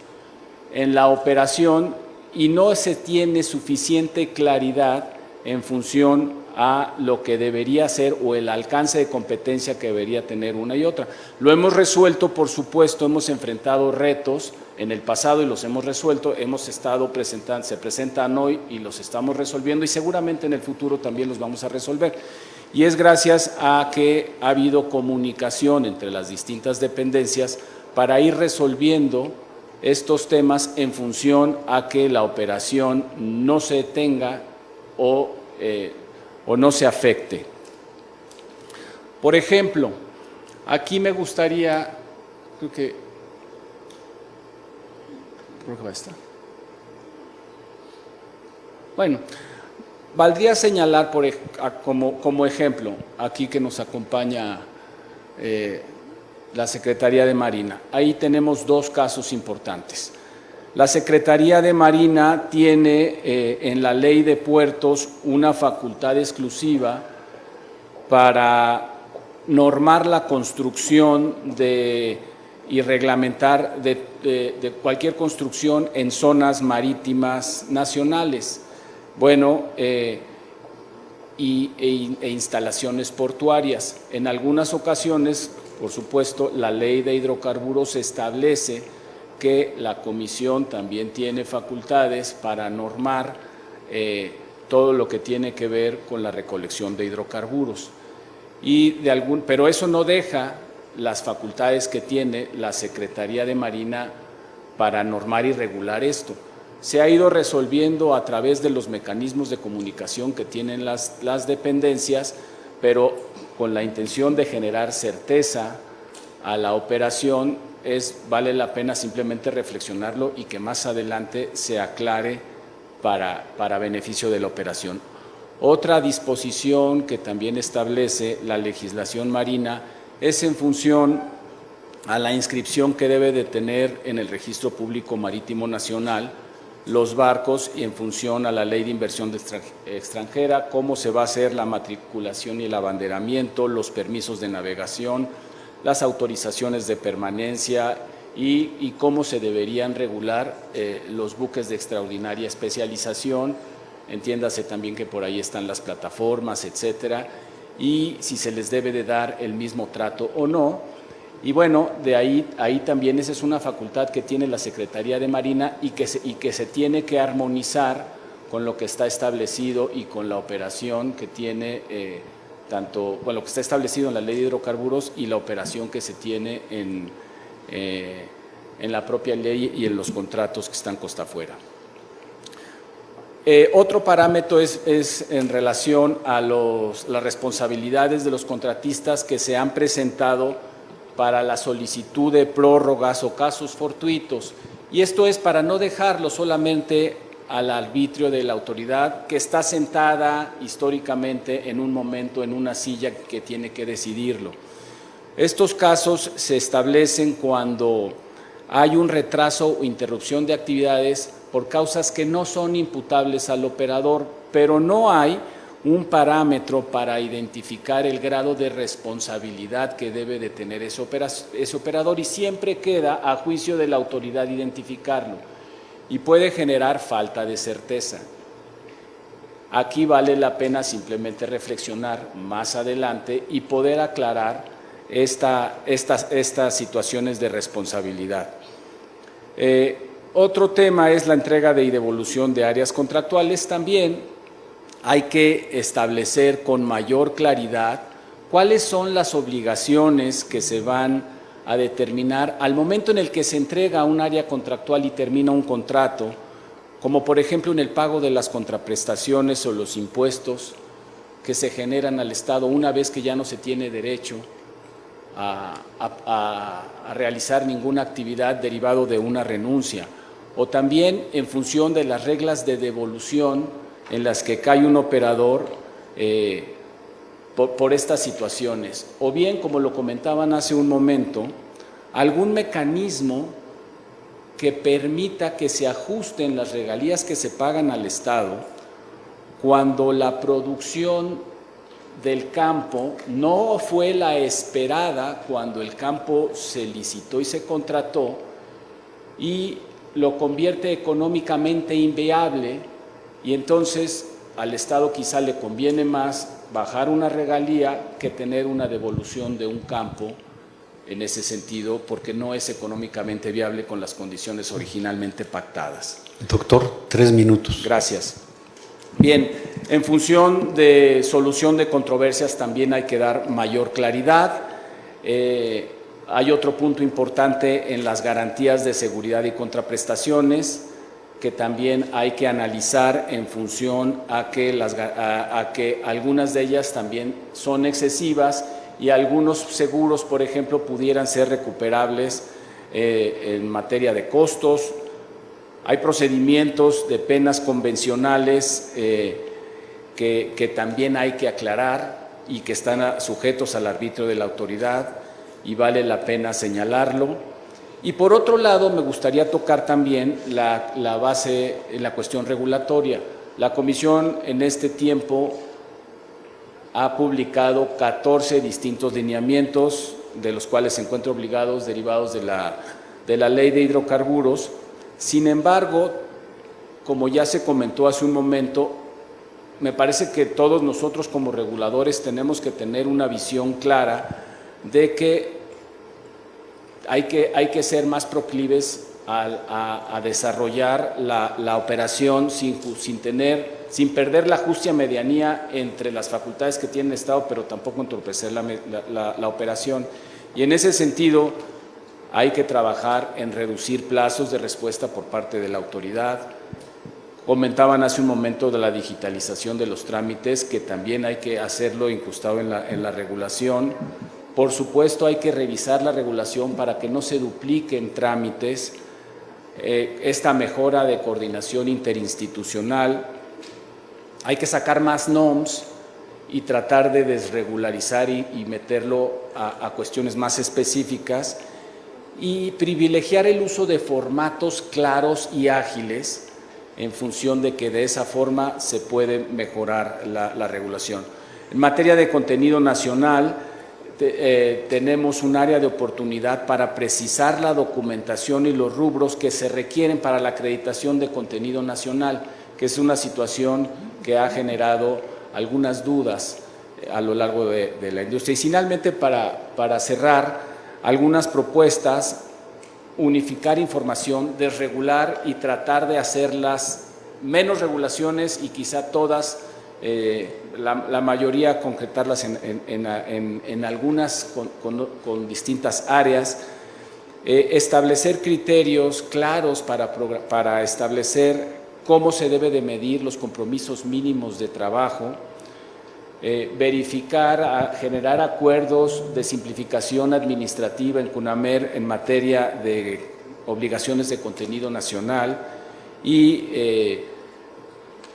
en la operación y no se tiene suficiente claridad en función a lo que debería ser o el alcance de competencia que debería tener una y otra. Lo hemos resuelto, por supuesto, hemos enfrentado retos en el pasado y los hemos resuelto, se presentan hoy y los estamos resolviendo y seguramente en el futuro también los vamos a resolver. Y es gracias a que ha habido comunicación entre las distintas dependencias para ir resolviendo estos temas en función a que la operación no se detenga o no se afecte. Por ejemplo, aquí me gustaría, creo que va a estar. Bueno, valdría señalar como ejemplo, aquí que nos acompaña la Secretaría de Marina. Ahí tenemos 2 casos importantes. La Secretaría de Marina tiene en la Ley de Puertos una facultad exclusiva para normar la construcción y reglamentar de cualquier construcción en zonas marítimas nacionales, e instalaciones portuarias. En algunas ocasiones, por supuesto, la Ley de Hidrocarburos establece que la Comisión también tiene facultades para normar todo lo que tiene que ver con la recolección de hidrocarburos. Pero eso no deja las facultades que tiene la Secretaría de Marina para normar y regular esto. Se ha ido resolviendo a través de los mecanismos de comunicación que tienen las dependencias, pero con la intención de generar certeza a la operación. Vale la pena simplemente reflexionarlo y que más adelante se aclare para beneficio de la operación. Otra disposición que también establece la legislación marina es en función a la inscripción que debe de tener en el Registro Público Marítimo Nacional los barcos y en función a la Ley de Inversión Extranjera, cómo se va a hacer la matriculación y el abanderamiento, los permisos de navegación, las autorizaciones de permanencia y cómo se deberían regular los buques de extraordinaria especialización. Entiéndase también que por ahí están las plataformas, etcétera, y si se les debe de dar el mismo trato o no. Y bueno, de ahí también esa es una facultad que tiene la Secretaría de Marina y que se tiene que armonizar con lo que está establecido y con la operación que tiene lo que está establecido en la Ley de Hidrocarburos y la operación que se tiene en la propia ley y en los contratos que están costa afuera. Otro parámetro es en relación a las responsabilidades de los contratistas que se han presentado para la solicitud de prórrogas o casos fortuitos. Y esto es para no dejarlo solamente al arbitrio de la autoridad que está sentada históricamente en un momento en una silla que tiene que decidirlo. Estos casos se establecen cuando hay un retraso o interrupción de actividades por causas que no son imputables al operador, pero no hay un parámetro para identificar el grado de responsabilidad que debe de tener ese operador y siempre queda a juicio de la autoridad identificarlo y puede generar falta de certeza. Aquí vale la pena simplemente reflexionar más adelante y poder aclarar estas situaciones de responsabilidad. Otro tema es la entrega y devolución de áreas contractuales. También hay que establecer con mayor claridad cuáles son las obligaciones que se van a determinar al momento en el que se entrega un área contractual y termina un contrato, como por ejemplo en el pago de las contraprestaciones o los impuestos que se generan al Estado una vez que ya no se tiene derecho a realizar ninguna actividad derivado de una renuncia, o también en función de las reglas de devolución en las que cae un operador por estas situaciones, o bien, como lo comentaban hace un momento, algún mecanismo que permita que se ajusten las regalías que se pagan al Estado cuando la producción del campo no fue la esperada cuando el campo se licitó y se contrató, y lo convierte económicamente inviable, y entonces al Estado quizá le conviene más bajar una regalía que tener una devolución de un campo en ese sentido, porque no es económicamente viable con las condiciones originalmente pactadas. Doctor, 3 minutos. Gracias. Bien, en función de solución de controversias también hay que dar mayor claridad. Hay otro punto importante en las garantías de seguridad y contraprestaciones que también hay que analizar en función a que algunas de ellas también son excesivas y algunos seguros, por ejemplo, pudieran ser recuperables en materia de costos. Hay procedimientos de penas convencionales que también hay que aclarar y que están sujetos al arbitrio de la autoridad, y vale la pena señalarlo. Y por otro lado, me gustaría tocar también la base en la cuestión regulatoria. La Comisión en este tiempo ha publicado 14 distintos lineamientos, de los cuales se encuentran obligados, derivados de la Ley de Hidrocarburos. Sin embargo, como ya se comentó hace un momento, me parece que todos nosotros como reguladores tenemos que tener una visión clara de que hay que ser más proclives a desarrollar la operación sin perder la justa medianía entre las facultades que tiene el Estado, pero tampoco entorpecer la operación. Y en ese sentido hay que trabajar en reducir plazos de respuesta por parte de la autoridad. Comentaban hace un momento de la digitalización de los trámites, que también hay que hacerlo incrustado en la regulación. Por supuesto, hay que revisar la regulación para que no se dupliquen trámites, esta mejora de coordinación interinstitucional. Hay que sacar más NOMS y tratar de desregularizar y meterlo a cuestiones más específicas, y privilegiar el uso de formatos claros y ágiles en función de que de esa forma se puede mejorar la regulación. En materia de contenido nacional, tenemos un área de oportunidad para precisar la documentación y los rubros que se requieren para la acreditación de contenido nacional, que es una situación que ha generado algunas dudas a lo largo de la industria. Y finalmente, para cerrar, algunas propuestas: unificar información, desregular y tratar de hacerlas menos regulaciones y quizá todas, la mayoría concretarlas en algunas con distintas áreas, establecer criterios claros para establecer cómo se debe de medir los compromisos mínimos de trabajo, verificar, generar acuerdos de simplificación administrativa en CONAMER en materia de obligaciones de contenido nacional, y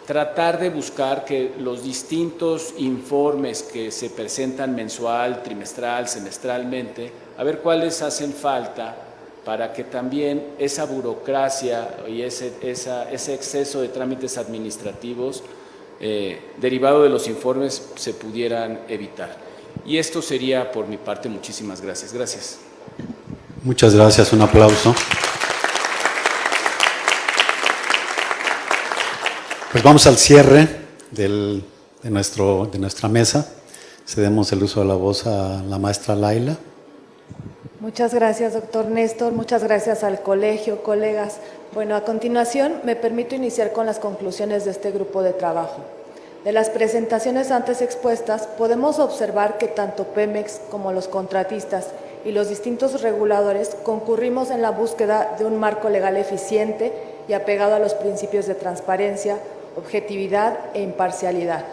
tratar de buscar que los distintos informes que se presentan mensual, trimestral, semestralmente, a ver cuáles hacen falta para que también esa burocracia y ese exceso de trámites administrativos derivado de los informes se pudieran evitar. Y esto sería por mi parte. Muchísimas gracias. Gracias. Muchas gracias, un aplauso. Pues vamos al cierre de nuestra mesa. Cedemos el uso de la voz a la maestra Laila. Muchas gracias, doctor Néstor. Muchas gracias al colegio, colegas. Bueno, a continuación me permito iniciar con las conclusiones de este grupo de trabajo. De las presentaciones antes expuestas, podemos observar que tanto Pemex como los contratistas y los distintos reguladores concurrimos en la búsqueda de un marco legal eficiente y apegado a los principios de transparencia, objetividad e imparcialidad.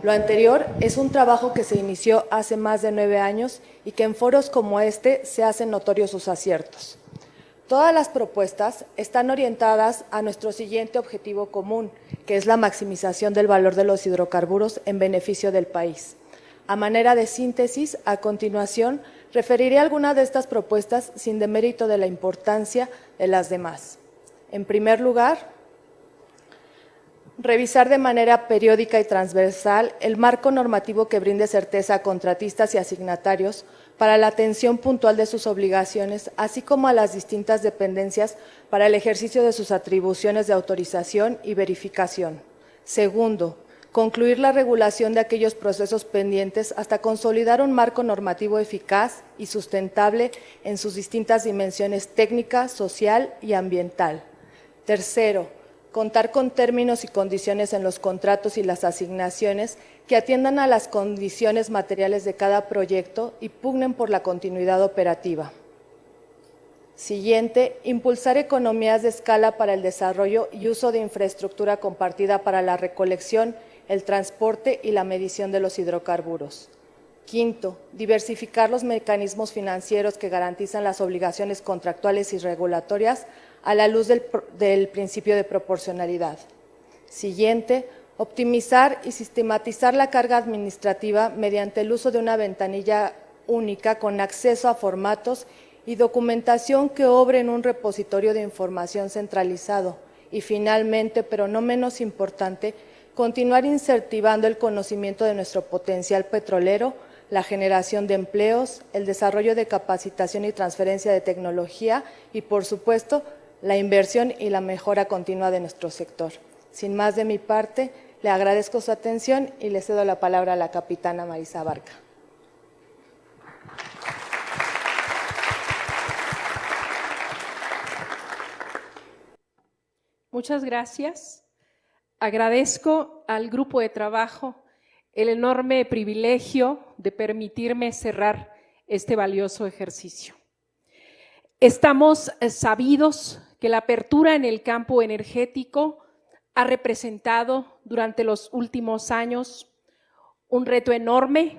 Lo anterior es un trabajo que se inició hace más de 9 años y que en foros como este se hacen notorios sus aciertos. Todas las propuestas están orientadas a nuestro siguiente objetivo común, que es la maximización del valor de los hidrocarburos en beneficio del país. A manera de síntesis, a continuación, referiré algunas de estas propuestas sin demérito de la importancia de las demás. En primer lugar, revisar de manera periódica y transversal el marco normativo que brinde certeza a contratistas y asignatarios para la atención puntual de sus obligaciones, así como a las distintas dependencias para el ejercicio de sus atribuciones de autorización y verificación. Segundo, concluir la regulación de aquellos procesos pendientes hasta consolidar un marco normativo eficaz y sustentable en sus distintas dimensiones técnica, social y ambiental. Tercero, contar con términos y condiciones en los contratos y las asignaciones que atiendan a las condiciones materiales de cada proyecto y pugnen por la continuidad operativa. Siguiente, impulsar economías de escala para el desarrollo y uso de infraestructura compartida para la recolección, el transporte y la medición de los hidrocarburos. Quinto, diversificar los mecanismos financieros que garantizan las obligaciones contractuales y regulatorias a la luz del principio de proporcionalidad. Siguiente, optimizar y sistematizar la carga administrativa mediante el uso de una ventanilla única con acceso a formatos y documentación que obre en un repositorio de información centralizado. Y finalmente, pero no menos importante, continuar incentivando el conocimiento de nuestro potencial petrolero, la generación de empleos, el desarrollo de capacitación y transferencia de tecnología y, por supuesto, la inversión y la mejora continua de nuestro sector. Sin más de mi parte, le agradezco su atención y le cedo la palabra a la capitana Marisa Barca. Muchas gracias. Agradezco al grupo de trabajo el enorme privilegio de permitirme cerrar este valioso ejercicio. Estamos sabidos que la apertura en el campo energético ha representado durante los últimos años un reto enorme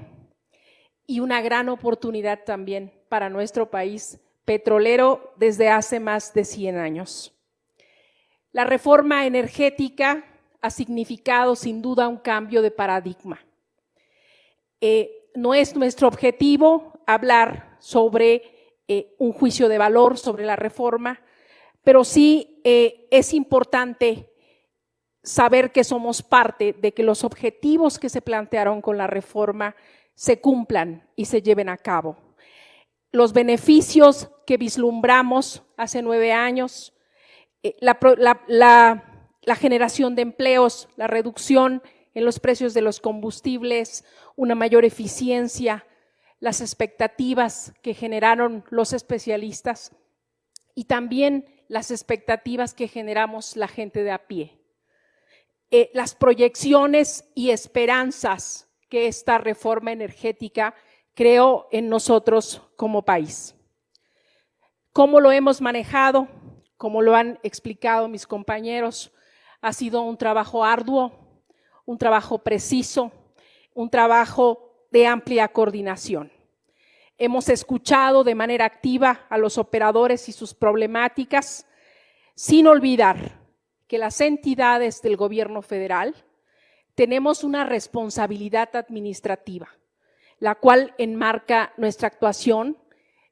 y una gran oportunidad también para nuestro país petrolero desde hace más de 100 años. La reforma energética ha significado sin duda un cambio de paradigma. No es nuestro objetivo hablar sobre un juicio de valor sobre la reforma, pero sí es importante saber que somos parte de que los objetivos que se plantearon con la reforma se cumplan y se lleven a cabo. Los beneficios que vislumbramos hace 9 años, la generación de empleos, la reducción en los precios de los combustibles, una mayor eficiencia, las expectativas que generaron los especialistas y también las expectativas que generamos la gente de a pie. Las proyecciones y esperanzas que esta reforma energética creó en nosotros como país. ¿Cómo lo hemos manejado? Como lo han explicado mis compañeros, ha sido un trabajo arduo, un trabajo preciso, un trabajo de amplia coordinación. Hemos escuchado de manera activa a los operadores y sus problemáticas, sin olvidar que las entidades del gobierno federal tenemos una responsabilidad administrativa, la cual enmarca nuestra actuación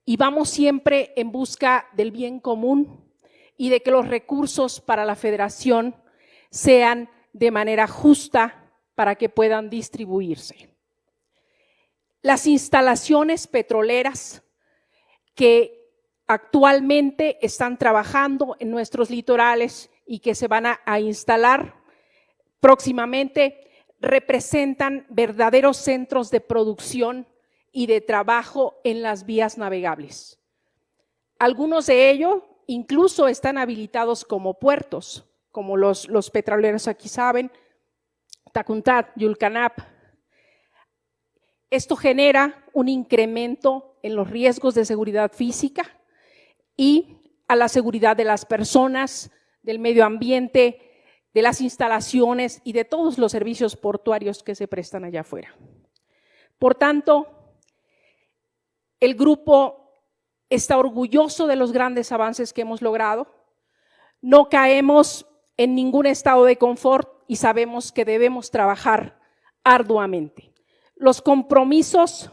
y vamos siempre en busca del bien común y de que los recursos para la federación sean de manera justa para que puedan distribuirse. Las instalaciones petroleras que actualmente están trabajando en nuestros litorales y que se van a instalar próximamente representan verdaderos centros de producción y de trabajo en las vías navegables. Algunos de ellos incluso están habilitados como puertos, como los petroleros aquí saben, Tacuntat, Yulcanap. Esto genera un incremento en los riesgos de seguridad física y a la seguridad de las personas, del medio ambiente de las instalaciones y de todos los servicios portuarios que se prestan allá afuera. Por tanto, el grupo está orgulloso de los grandes avances que hemos logrado. No caemos en ningún estado de confort y sabemos que debemos trabajar arduamente. Los compromisos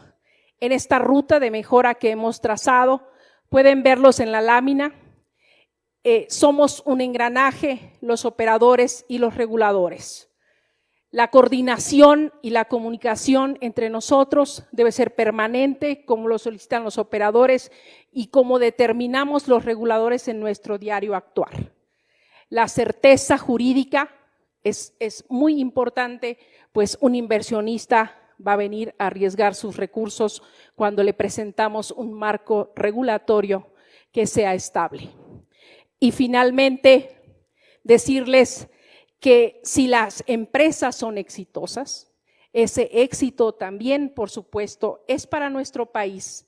en esta ruta de mejora que hemos trazado, pueden verlos en la lámina. Somos un engranaje, los operadores y los reguladores. La coordinación y la comunicación entre nosotros debe ser permanente, como lo solicitan los operadores y como determinamos los reguladores en nuestro diario actuar. La certeza jurídica es muy importante, pues un inversionista va a venir a arriesgar sus recursos cuando le presentamos un marco regulatorio que sea estable. Y finalmente, decirles que si las empresas son exitosas, ese éxito también, por supuesto, es para nuestro país.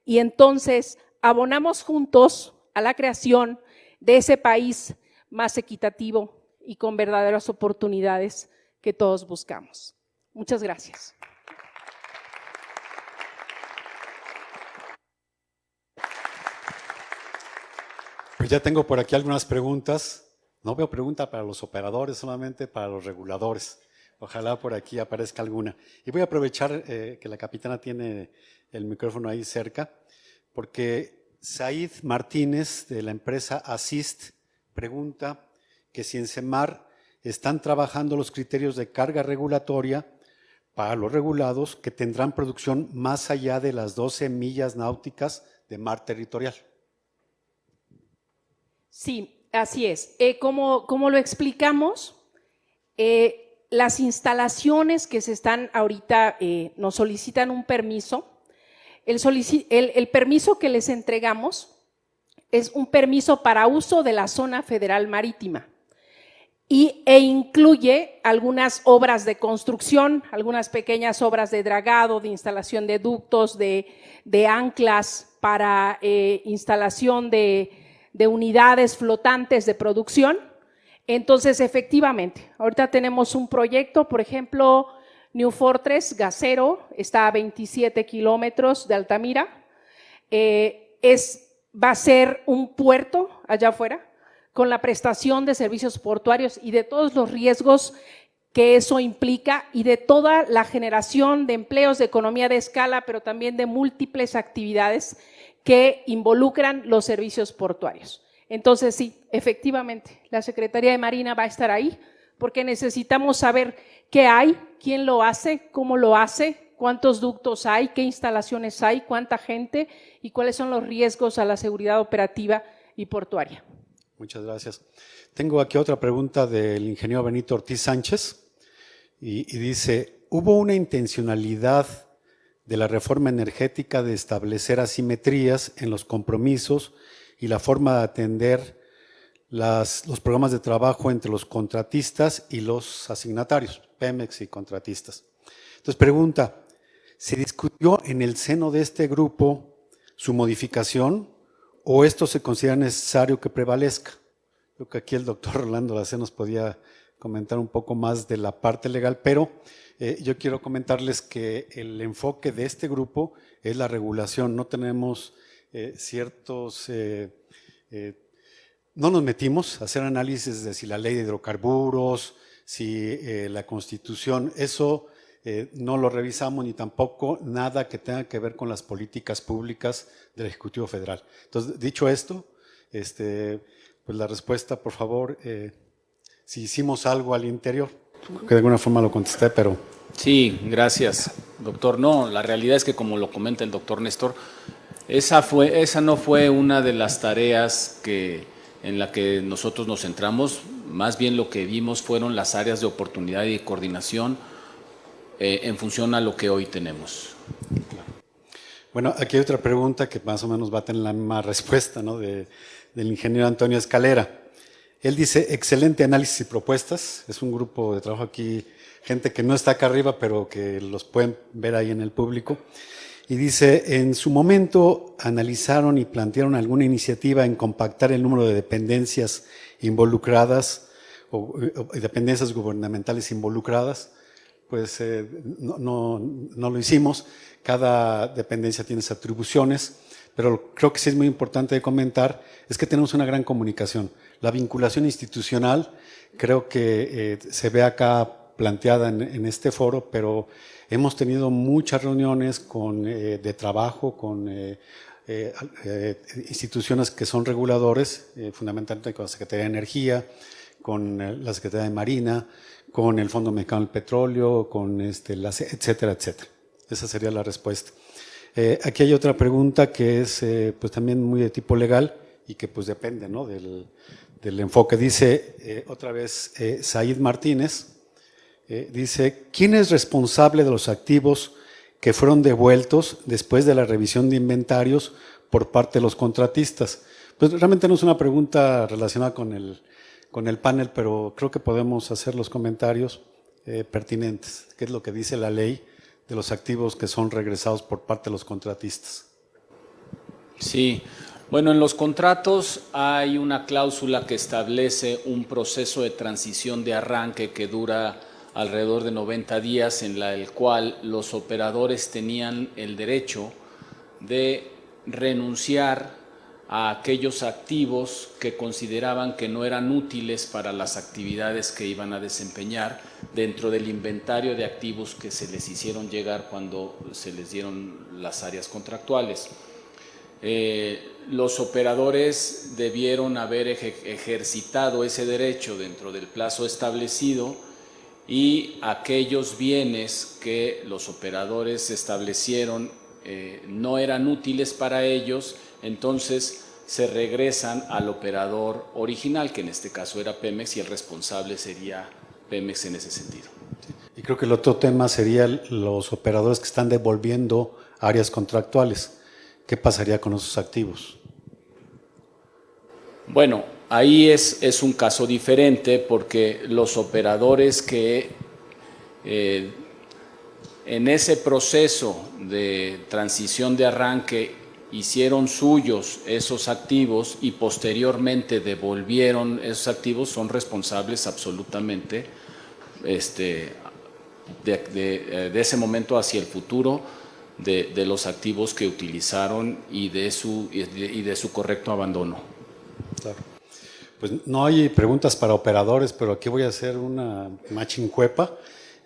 Y entonces abonamos juntos a la creación de ese país más equitativo y con verdaderas oportunidades que todos buscamos. Muchas gracias. Pues ya tengo por aquí algunas preguntas. No veo pregunta para los operadores, solamente para los reguladores. Ojalá por aquí aparezca alguna. Y voy a aprovechar que la capitana tiene el micrófono ahí cerca, porque Said Martínez, de la empresa Assist, pregunta que si en CEMAR están trabajando los criterios de carga regulatoria para los regulados que tendrán producción más allá de las 12 millas náuticas de mar territorial. Sí, así es. Como lo explicamos, las instalaciones que se están ahorita nos solicitan un permiso. El permiso que les entregamos es un permiso para uso de la zona federal marítima e incluye algunas obras de construcción, algunas pequeñas obras de dragado, de instalación de ductos, de anclas para instalación de unidades flotantes de producción. Entonces, efectivamente, ahorita tenemos un proyecto, por ejemplo, New Fortress Gasero, está a 27 kilómetros de Altamira, va a ser un puerto allá afuera, con la prestación de servicios portuarios y de todos los riesgos que eso implica y de toda la generación de empleos, de economía de escala, pero también de múltiples actividades que involucran los servicios portuarios. Entonces, sí, efectivamente, la Secretaría de Marina va a estar ahí porque necesitamos saber qué hay, quién lo hace, cómo lo hace, cuántos ductos hay, qué instalaciones hay, cuánta gente y cuáles son los riesgos a la seguridad operativa y portuaria. Muchas gracias. Tengo aquí otra pregunta del ingeniero Benito Ortiz Sánchez y dice, ¿hubo una intencionalidad de la reforma energética de establecer asimetrías en los compromisos y la forma de atender los programas de trabajo entre los contratistas y los asignatarios, Pemex y contratistas? Entonces pregunta, ¿se discutió en el seno de este grupo su modificación o esto se considera necesario que prevalezca? Creo que aquí el doctor Rolando Lacé nos podía comentar un poco más de la parte legal, pero yo quiero comentarles que el enfoque de este grupo es la regulación. No tenemos no nos metimos a hacer análisis de si la ley de hidrocarburos, si la Constitución, eso no lo revisamos, ni tampoco nada que tenga que ver con las políticas públicas del Ejecutivo Federal. Entonces, dicho esto, pues la respuesta, por favor, si hicimos algo al interior, que de alguna forma lo contesté, pero… Sí, gracias, doctor. No, la realidad es que como lo comenta el doctor Néstor, esa no fue una de las tareas en la que nosotros nos centramos, más bien lo que vimos fueron las áreas de oportunidad y de coordinación en función a lo que hoy tenemos. Bueno, aquí hay otra pregunta que más o menos va a tener la misma respuesta, ¿no? Del ingeniero Antonio Escalera. Él dice, excelente análisis y propuestas. Es un grupo de trabajo aquí, gente que no está acá arriba, pero que los pueden ver ahí en el público. Y dice, en su momento analizaron y plantearon alguna iniciativa en compactar el número de dependencias involucradas o dependencias gubernamentales involucradas, pues no lo hicimos. Cada dependencia tiene sus atribuciones, pero creo que sí es muy importante comentar es que tenemos una gran comunicación. La vinculación institucional creo que se ve acá planteada en este foro, pero hemos tenido muchas reuniones de trabajo con instituciones que son reguladores, fundamentalmente con la Secretaría de Energía, con la Secretaría de Marina, con el Fondo Mexicano del Petróleo, con etcétera, etcétera. Esa sería la respuesta. Aquí hay otra pregunta que es pues también muy de tipo legal y que pues depende, ¿no?, del enfoque. Dice otra vez Said Martínez, dice, ¿quién es responsable de los activos que fueron devueltos después de la revisión de inventarios por parte de los contratistas? Pues realmente no es una pregunta relacionada con el panel, pero creo que podemos hacer los comentarios pertinentes. ¿Qué es lo que dice la ley de los activos que son regresados por parte de los contratistas? Sí, bueno, en los contratos hay una cláusula que establece un proceso de transición de arranque que dura alrededor de 90 días, en el cual los operadores tenían el derecho de renunciar a aquellos activos que consideraban que no eran útiles para las actividades que iban a desempeñar dentro del inventario de activos que se les hicieron llegar cuando se les dieron las áreas contractuales. Los operadores debieron haber ejercitado ese derecho dentro del plazo establecido, y aquellos bienes que los operadores establecieron no eran útiles para ellos, entonces se regresan al operador original, que en este caso era Pemex, y el responsable sería Pemex en ese sentido. Y creo que el otro tema sería los operadores que están devolviendo áreas contractuales. ¿Qué pasaría con esos activos? Bueno, ahí es un caso diferente, porque los operadores que en ese proceso de transición de arranque hicieron suyos esos activos y posteriormente devolvieron esos activos son responsables absolutamente de ese momento hacia el futuro de los activos que utilizaron y de su correcto abandono. Claro. Pues no hay preguntas para operadores, pero aquí voy a hacer una machincuepa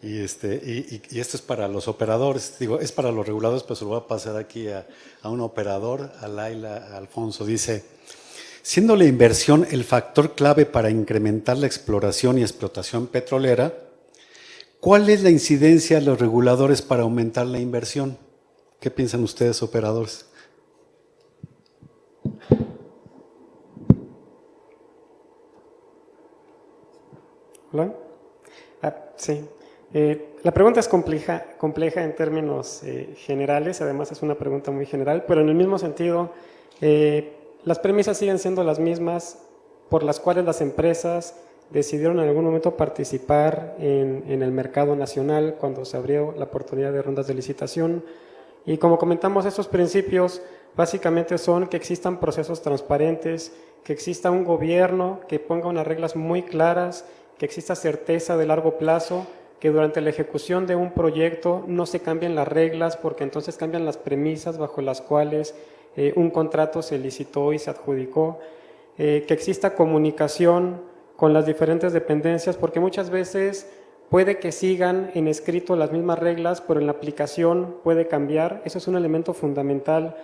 y esto es para los operadores. Digo, es para los reguladores, pero se lo voy a pasar aquí a un operador, a Laila Alfonso. Dice, siendo la inversión el factor clave para incrementar la exploración y explotación petrolera, ¿cuál es la incidencia de los reguladores para aumentar la inversión? ¿Qué piensan ustedes, operadores? ¿Hola? Sí. La pregunta es compleja en términos generales, además es una pregunta muy general, pero en el mismo sentido, las premisas siguen siendo las mismas por las cuales las empresas decidieron en algún momento participar en el mercado nacional cuando se abrió la oportunidad de rondas de licitación. Y como comentamos, estos principios básicamente son que existan procesos transparentes, que exista un gobierno que ponga unas reglas muy claras, que exista certeza de largo plazo, que durante la ejecución de un proyecto no se cambien las reglas porque entonces cambian las premisas bajo las cuales un contrato se licitó y se adjudicó, que exista comunicación con las diferentes dependencias, porque muchas veces puede que sigan en escrito las mismas reglas, pero en la aplicación puede cambiar. Eso es un elemento fundamental,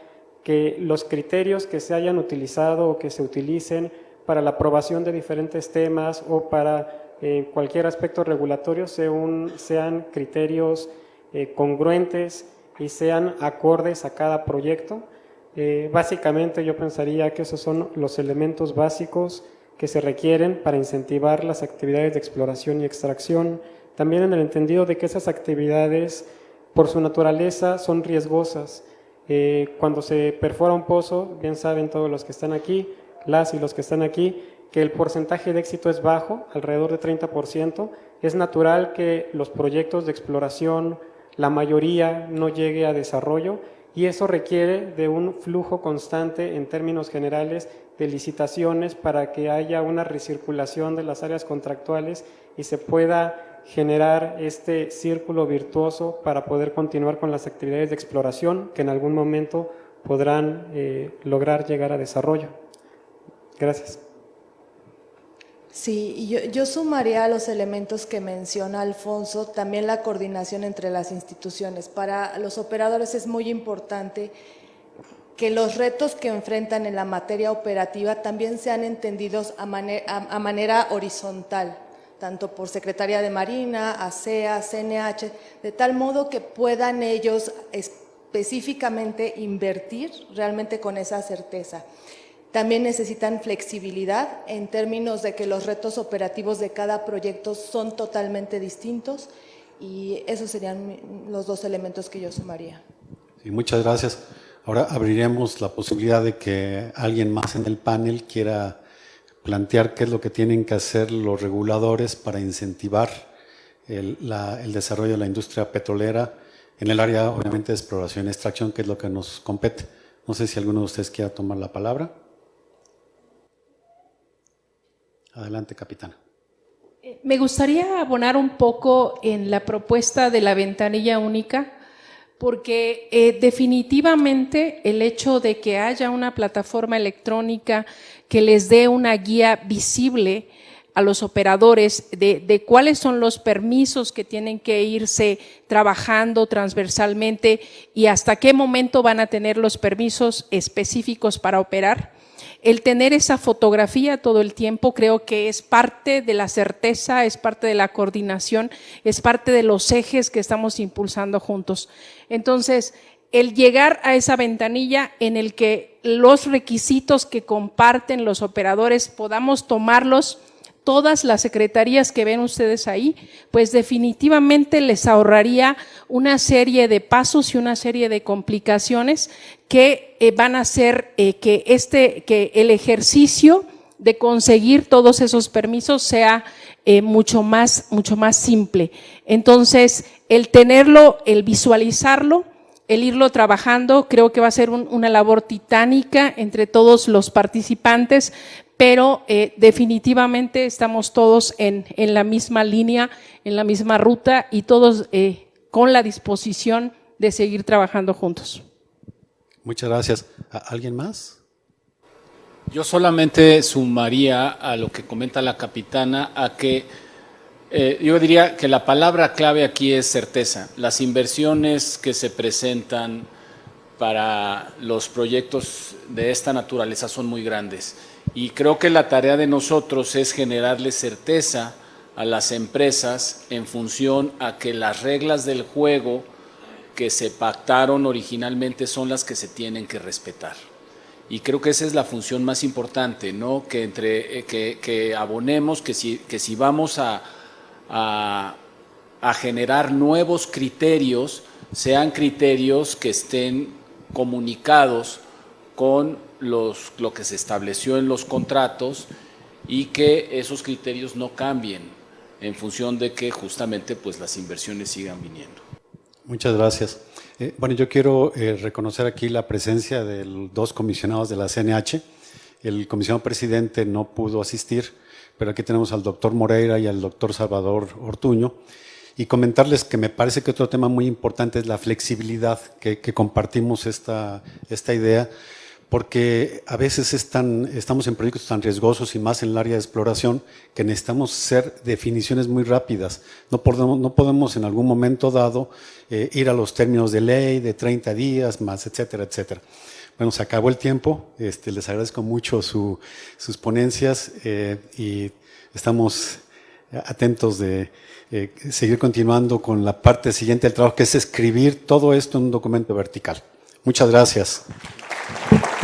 que los criterios que se hayan utilizado o que se utilicen para la aprobación de diferentes temas o para cualquier aspecto regulatorio sean criterios congruentes y sean acordes a cada proyecto. Básicamente yo pensaría que esos son los elementos básicos que se requieren para incentivar las actividades de exploración y extracción, también en el entendido de que esas actividades por su naturaleza son riesgosas. Cuando se perfora un pozo, bien saben todos los que están aquí, las y los que están aquí, que el porcentaje de éxito es bajo, alrededor de 30%. Es natural que los proyectos de exploración, la mayoría no llegue a desarrollo, y eso requiere de un flujo constante en términos generales de licitaciones para que haya una recirculación de las áreas contractuales y se pueda generar este círculo virtuoso para poder continuar con las actividades de exploración que en algún momento podrán lograr llegar a desarrollo. Gracias. Sí, y yo sumaría a los elementos que menciona Alfonso, también la coordinación entre las instituciones. Para los operadores es muy importante que los retos que enfrentan en la materia operativa también sean entendidos a manera horizontal, tanto por Secretaría de Marina, ASEA, CNH, de tal modo que puedan ellos específicamente invertir realmente con esa certeza. También necesitan flexibilidad en términos de que los retos operativos de cada proyecto son totalmente distintos y esos serían los dos elementos que yo sumaría. Sí, muchas gracias. Ahora abriremos la posibilidad de que alguien más en el panel quiera plantear qué es lo que tienen que hacer los reguladores para incentivar el desarrollo de la industria petrolera en el área, obviamente, de exploración y extracción, que es lo que nos compete. No sé si alguno de ustedes quiera tomar la palabra. Adelante, capitana. Me gustaría abonar un poco en la propuesta de la ventanilla única, porque definitivamente el hecho de que haya una plataforma electrónica que les dé una guía visible a los operadores de cuáles son los permisos que tienen que irse trabajando transversalmente y hasta qué momento van a tener los permisos específicos para operar. El tener esa fotografía todo el tiempo creo que es parte de la certeza, es parte de la coordinación, es parte de los ejes que estamos impulsando juntos. Entonces, el llegar a esa ventanilla en el que los requisitos que comparten los operadores podamos tomarlos todas las secretarías que ven ustedes ahí, pues definitivamente les ahorraría una serie de pasos y una serie de complicaciones que van a hacer que el ejercicio de conseguir todos esos permisos sea mucho más simple. Entonces, el tenerlo, el visualizarlo, el irlo trabajando, creo que va a ser una labor titánica entre todos los participantes, pero definitivamente estamos todos en la misma línea, en la misma ruta y todos con la disposición de seguir trabajando juntos. Muchas gracias. ¿Alguien más? Yo solamente sumaría a lo que comenta la capitana a que yo diría que la palabra clave aquí es certeza. Las inversiones que se presentan para los proyectos de esta naturaleza son muy grandes y creo que la tarea de nosotros es generarle certeza a las empresas en función a que las reglas del juego que se pactaron originalmente son las que se tienen que respetar. Y creo que esa es la función más importante, ¿no? Que abonemos, que si vamos a generar nuevos criterios, sean criterios que estén comunicados con lo que se estableció en los contratos y que esos criterios no cambien en función de que justamente pues las inversiones sigan viniendo. Muchas gracias. Bueno, yo quiero reconocer aquí la presencia de dos comisionados de la CNH. El comisionado presidente no pudo asistir, pero aquí tenemos al doctor Moreira y al doctor Salvador Ortuño. Y comentarles que me parece que otro tema muy importante es la flexibilidad, que compartimos esta idea, porque a veces estamos en proyectos tan riesgosos y más en el área de exploración que necesitamos hacer definiciones muy rápidas. No podemos en algún momento dado ir a los términos de ley de 30 días más, etcétera, etcétera. Bueno, se acabó el tiempo. Les agradezco mucho sus ponencias y estamos atentos de seguir continuando con la parte siguiente del trabajo, que es escribir todo esto en un documento vertical. Muchas gracias.